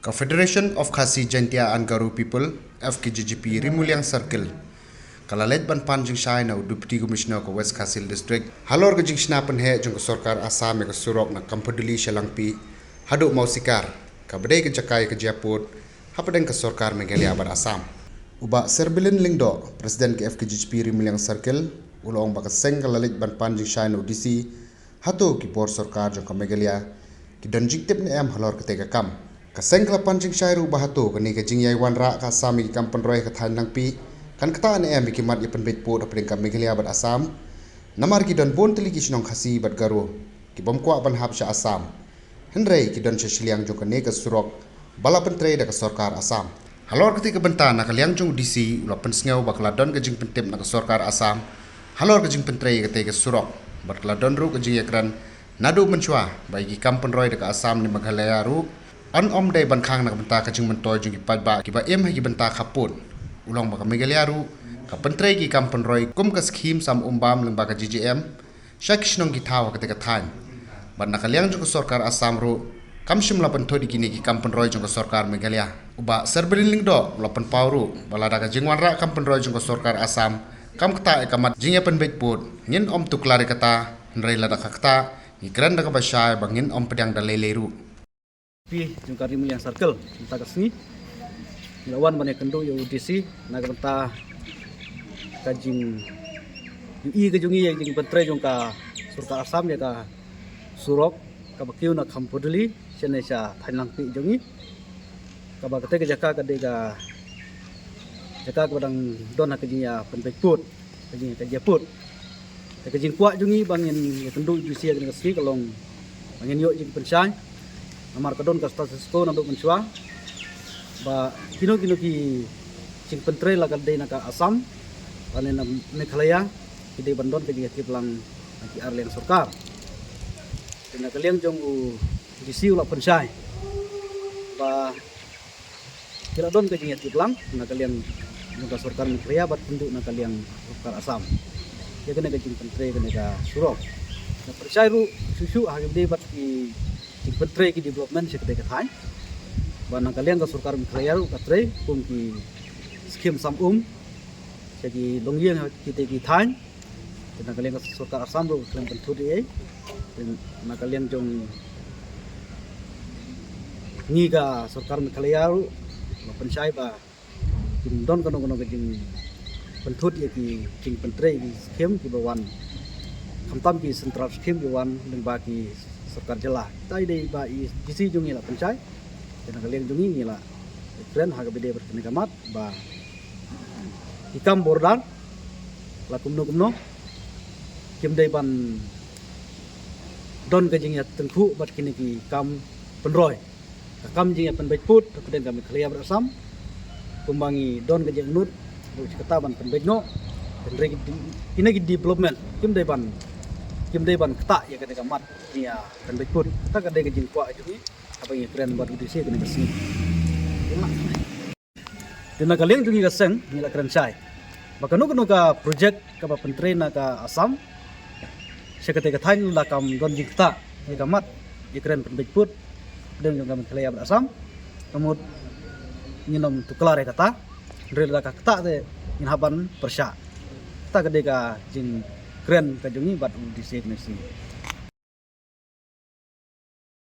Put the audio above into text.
Confederation of Khasi Jaintia and Garo People FKJGP Rimuliang Circle Kalalet ban panjing shai na Deputy Commissioner ko West Khasil District halor ke jing snapen he jong sarkar Assam ke surok na kampeduli Shalangpi haduk mau sikar kabade ke jakai ke Japur hapadeng ke sarkar Meghalaya bar Assam uba serbilin lingdo Presiden ke FKJGP Rimuliang Circle ulong ba seng kalalet ban panjing shai na DC hatu ki por sarkar jong ke Meghalaya ki donjik tip ne am halor ke tega kam kaseng kala panjing shairu bahatu kani ke jingyai wanra ka sami kampan roy ka than langpi kan kata ne em ki mat yepen bet po dapeng ka Meghalaya bat Assam namar ki don bon teli ki sinong khasi bat garo ki bom kwa ban hab sha Assam hendrei ki don shiliang jo kane ka surok bala pentre da ka sarkar Assam halor ketika benta na kaliang jong DC ula pensngau bakla don ka jing pentip na ka sarkar Assam halor ka jing pentre ka te ka surok bakla don ru ka jing yakran nadu menchua bagi kampan roy da ka Assam ni Meghalaya ru an om day ban khang nak benta ka jing mentoy jing pat ba ki ba em ha ki benta khapun ulong ba ka Meghalaya ru ka pentre ki kampan roy kum ka scheme sam umbam leng ba ka GGM shak shnong ki thawa ka te ka than ban nakaliang jong sarkar Assam ru kam shimla pan thodi kini ki kampan roy jong sarkar Meghalaya uba serberin ling do lapan pawru bala da ka jingwan ra kampan roy jong sarkar Assam kam kata e kamat jingya pen bet put ngin om tu klare kata nrei la da kata ni gran da ka ba shai bangin om pedang da lele ru Pi jungkar Rimuliang Circle kita kesini lawan banyak kendo ya UDC naga benta kajing UI ke jungi yang jing pentre jungka surka Assam ya ka surok ka bakiu na kampodeli senesha thanlang pi jungi ka ba kate jaka ka de ga jaka ka badang don ka jing ya penpekput ka jing ka japut ka jing kwa jungi bangin ya kendo UDC ya kesini kalong bangin yo jing pensai amar kadon ka status quo nanduk mensua ba kino ki sing pentre la kadai na ka Assam ane na Meghalaya kide bandon ke jing lang ki arlen sarkar na kaliang jong u disiu la pensai ba kira don ke jing lang na kaliang jong ka sarkar Meghalaya bat penduk na kaliang sarkar Assam ya kene ke jing pentre kene ka surok na persai ru susu ha gede bat ki jing pentre ki development se kete kathai banang kalian ka sarkar Meghalaya ru katre kum ki scheme sam segi longyang kite ki thain na kalian ka sarkar Assam ru kalian pentu de na kalian jong ni ka sarkar Meghalaya ru pensai ba jing don kono ke jing pentu ye ki jing pentre ki scheme ki bawan kamtam ki central scheme bawan leng ba ki sarkar jela tai dei ba i disi jungi la pensai dan kalian jungi ni la kren ha bede berkene kamat ba ikam bordan la kumno kim dei ban don ke jingi tengku bat kini ki kam penroy kam jingi pen baik put keden kami Meghalaya ber Assam kumbangi don ke jing nut bu kata ban pen baik no dan regi ini ki development kim dei ban kata ya kene kamat ya kan baik pun kita kadai ke jingkwa itu ni apa yang keren buat UDC kena kesini dan kalian juga keseng ni la keren sai maka nu ka project ka pentre na ka Assam sekete ka thain la kam don jingta ni kamat ya keren pen baik pun dan juga Meghalaya ber Assam kamut nginom tu klare kata rel ka kata de inhaban persya kita kadai ka jing keren ka jungi buat UDC kena kesini